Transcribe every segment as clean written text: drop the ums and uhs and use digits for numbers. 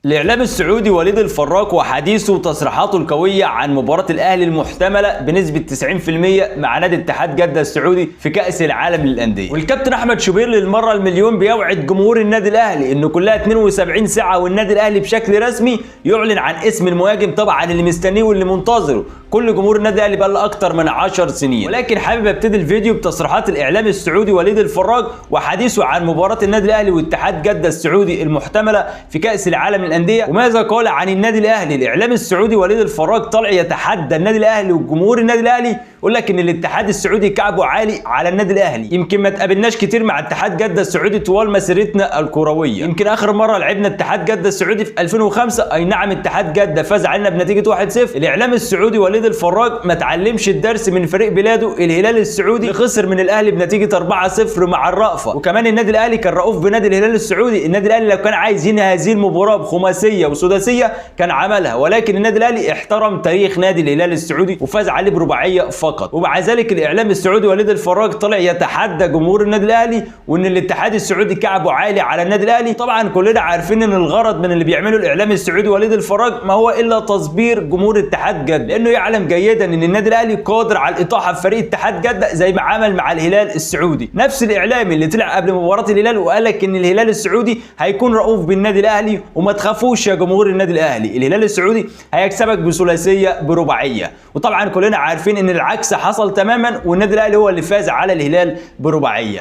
الإعلام السعودي وليد الفراق وحديثه وتصريحاته القوية عن مباراة الأهلي المحتملة بنسبة 90% مع نادي اتحاد جدة السعودي في كأس العالم للأندية. والكابتن أحمد شوبير للمرة المليون بيوعد جمهور النادي الأهلي إن كلها 72 ساعة والنادي الأهلي بشكل رسمي يعلن عن اسم المهاجم طبعا اللي مستنيه واللي منتظره كل جمهور النادي الأهلي بقى أكتر من 10 سنين. ولكن حابب ابتدي الفيديو بتصريحات الإعلام السعودي وليد الفراق وحديثه عن مباراة النادي الأهلي واتحاد جدة السعودي المحتملة في كأس العالم للأندية وماذا قال عن النادي الأهلي. الإعلام السعودي وليد الفراق طلع يتحدى النادي الأهلي وجمهور النادي الأهلي، يقول لك ان الاتحاد السعودي كعبه عالي على النادي الاهلي. يمكن ما تقابلناش كتير مع اتحاد جده السعودي طوال مسيرتنا الكرويه، يمكن اخر مره لعبنا اتحاد جده السعودي في 2005. اي نعم اتحاد جده فاز علينا بنتيجه 1-0. الاعلام السعودي وليد الفراق ما اتعلمش الدرس من فريق بلاده الهلال السعودي اللي خسر من الاهلي بنتيجه 4-0 مع الرأفة. وكمان النادي الاهلي كان رؤوف بنادي الهلال السعودي. النادي الاهلي لو كان عايز ينهي هذه المباراه بخماسيه وسداسيه كان عملها، ولكن النادي الاهلي احترم تاريخ نادي الهلال السعودي وفاز عليه برباعيه فقط. ومع ذلك الاعلام السعودي وليد الفراق طلع يتحدى جمهور النادي الاهلي وان الاتحاد السعودي كعبه عالي على النادي الاهلي. طبعا كلنا عارفين ان الغرض من اللي بيعمله الاعلام السعودي وليد الفراق ما هو الا تصبير جمهور اتحاد جده، لانه يعلم جيدا ان النادي الاهلي قادر على الاطاحه بفريق اتحاد جده زي ما عمل مع الهلال السعودي. نفس الاعلامي اللي طلع قبل مباراه الهلال وقال لك ان الهلال السعودي هيكون رؤوف بالنادي الاهلي وما تخافوش يا جمهور النادي الاهلي، الهلال السعودي هيكسبك بثلاثيه برباعيه. وطبعا كلنا عارفين ان العكس حصل تماما والنادي الاهلي هو اللي فاز على الهلال برباعيه.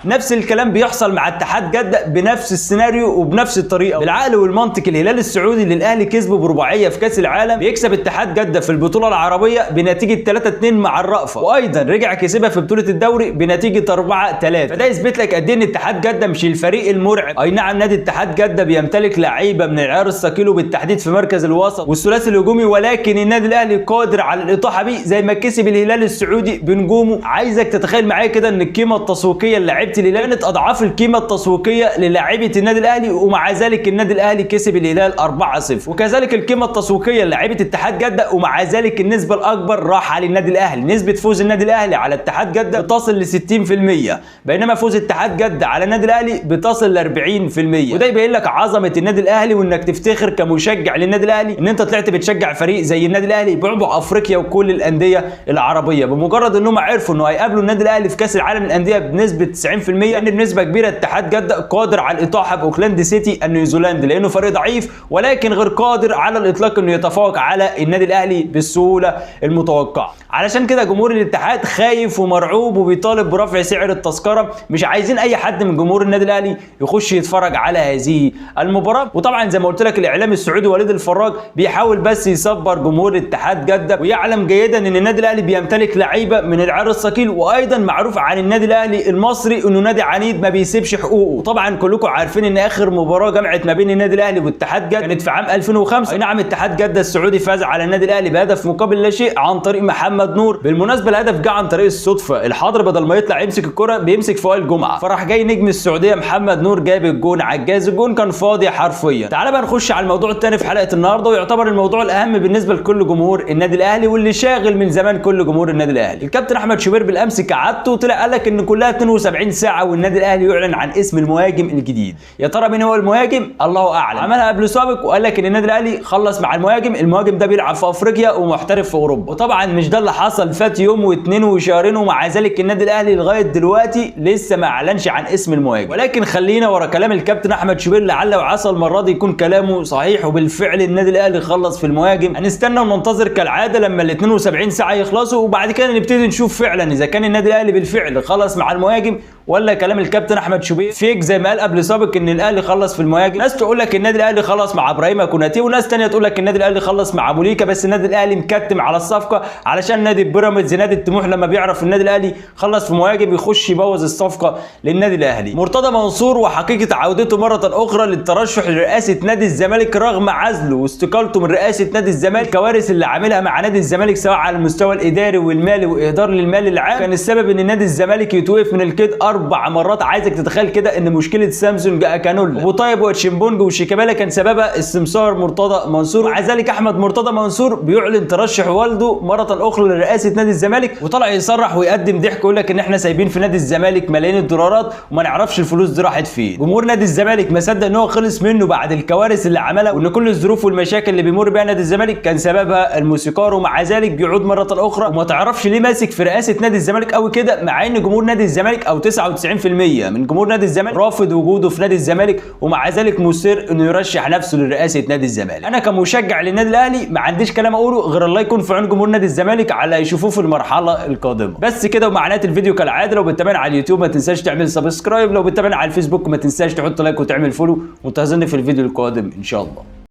نفس الكلام بيحصل مع اتحاد جده بنفس السيناريو وبنفس الطريقه. بالعقل والمنطق الهلال السعودي اللي الاهلي كسبه برباعيه في كاس العالم بيكسب اتحاد جده في البطوله العربيه بنتيجه 3-2 مع الرأفة، وايضا رجع كسبها في بطوله الدوري بنتيجه 4-3. فده يثبت لك قد ايه ان اتحاد جده مش الفريق المرعب. اي نعم نادي اتحاد جده بيمتلك لعيبه من العيار الثقيل وبالتحديد في مركز الوسط والثلاثي الهجومي، ولكن النادي الاهلي قادر على الاطاحه بيه زي ما كسب الهلال السعودي بنجومه. عايزك تتخيل معايا كده ان القيمه التسويقيه اللي الهلال كانت اضعاف القيمه التسويقيه للاعيبه النادي الاهلي، ومع ذلك النادي الاهلي كسب الهلال 4-0. وكذلك القيمه التسويقيه للاعيبه اتحاد جده، ومع ذلك النسبه الاكبر راح على النادي الاهلي. نسبه فوز النادي الاهلي على اتحاد جده بتصل ل 60%، بينما فوز اتحاد جده على النادي الاهلي بتصل ل 40%. وده يبين لك عظمه النادي الاهلي وانك تفتخر كمشجع للنادي الاهلي ان انت طلعت بتشجع فريق زي النادي الاهلي بعبع افريقيا وكل الانديه العربيه. بمجرد انهم عرفوا انه هيقابلوا النادي الاهلي في كاس العالم للانديه بنسبه 90%، يعني بنسبه كبيره اتحاد جده قادر على الاطاحه باوكلاند سيتي النيوزيلندي لانه فريق ضعيف ولكن غير قادر على الاطلاق انه يتفوق على النادي الاهلي بالسهوله المتوقعه. علشان كده جمهور الاتحاد خايف ومرعوب وبيطالب برفع سعر التذكره. مش عايزين اي حد من جمهور النادي الاهلي يخش يتفرج على هذه المباراه. وطبعا زي ما قلت لك الاعلام السعودي وليد الفراق بيحاول بس يصبر جمهور اتحاد جده، ويعلم جيدا ان النادي الاهلي بيمتلك لعيبه من العيار الثقيل، وايضا معروف عن النادي الاهلي المصري انه نادي عنيد ما بيسيبش حقوقه. طبعا كلكم عارفين ان اخر مباراه جمعت ما بين النادي الاهلي واتحاد جده كانت في عام 2005. اي نعم اتحاد جده السعودي فاز على النادي الاهلي بهدف مقابل لا شيء عن طريق محمد نور. بالمناسبه الهدف جه عن طريق الصدفه، الحاضر بدل ما يطلع يمسك الكره بيمسك في وائل جمعه، فراح جاي نجم السعوديه محمد نور جاب الجون على الجاز. الجون كان فاضي حرفيا. تعال بقى نخش على الموضوع الثاني في حلقه النهارده، ويعتبر الموضوع الاهم بالنسبه لكل جمهور النادي الاهلي واللي شاغل من زمان كل جمهور النادي الاهلي. الكابتن احمد شوبير بالامس كعادته طلع قال لك ان كلها 72 ساعه والنادي الاهلي يعلن عن اسم المهاجم الجديد. يا ترى مين هو المهاجم؟ الله اعلم. عملها قبل سابق وقال لك ان النادي الاهلي خلص مع المهاجم ده بيلعب في افريقيا ومحترف في اوروبا. وطبعا مش ده اللي حصل، فات يوم واثنين وشهرين ومع ذلك النادي الاهلي لغايه دلوقتي لسه ما اعلنش عن اسم المهاجم. ولكن خلينا ورا كلام الكابتن احمد شوبير لعل وعسى المره دي يكون كلامه صحيح وبالفعل النادي الاهلي خلص في المهاجم. هنستنى وننتظر كالعاده لما ال 72 ساعه يخلصوا وبعد كده نبتدي نشوف فعلا اذا كان النادي الاهلي بالفعل خلص مع المهاجم ولا كلام الكابتن احمد شوبير فيك زي ما قال قبل سابق ان الاهلي خلص في المهاجم. ناس تقول لك النادي الاهلي خلص مع ابراهيم كوناتي، وناس ثانيه تقول لك النادي الاهلي خلص مع موليكا، بس النادي الاهلي مكتم على الصفقه علشان نادي بيراميدز نادي الطموح لما بيعرف النادي الاهلي خلص في مهاجم يخش يبوظ الصفقه للنادي الاهلي. مرتضى منصور وحقيقه عودته مره اخرى للترشح لرئاسه نادي الزمالك رغم عزله واستقالته من رئاسه نادي الزمالك. الكوارث اللي عاملها مع نادي الزمالك سواء على المستوى الاداري والمالي واهدار للمال العام كان السبب ان نادي الزمالك يتوقف من الكيد 4 مرات. عايزك تتخيل كده ان مشكله سامسونج اكانولا ابو طيب وتشيمبونج وشيكابالا كان سببها استمسار مرتضى منصور. ومع ذلك احمد مرتضى منصور بيعلن ترشح والده مره اخرى لرئاسه نادي الزمالك، وطلع يصرح ويقدم ضحك يقول لك ان احنا سايبين في نادي الزمالك ملايين الدولارات وما نعرفش الفلوس دي راحت فين. جمهور نادي الزمالك ما صدق ان هو خلص منه بعد الكوارث اللي عملها، وان كل الظروف والمشاكل اللي بيمر بيها نادي الزمالك كان سببها الموسيقار. ومع ذلك بيعود مره اخرى وما تعرفش ليه ماسك في رئاسه نادي الزمالك قوي كده، مع ان جمهور نادي الزمالك او 99% من جمهور نادي الزمالك رافض وجوده في نادي الزمالك، ومع ذلك مصر انه يرشح نفسه لرئاسه نادي الزمالك. انا كمشجع للنادي الاهلي ما عنديش كلام اقوله غير الله يكون في عون جمهور نادي الزمالك على يشوفوه في المرحله القادمه. بس كده ومعنات الفيديو كالعاده، لو بتتابعنا على اليوتيوب ما تنساش تعمل سبسكرايب، لو بتتابعنا على الفيسبوك ما تنساش تحط لايك وتعمل فولو، وانتظرني في الفيديو القادم ان شاء الله.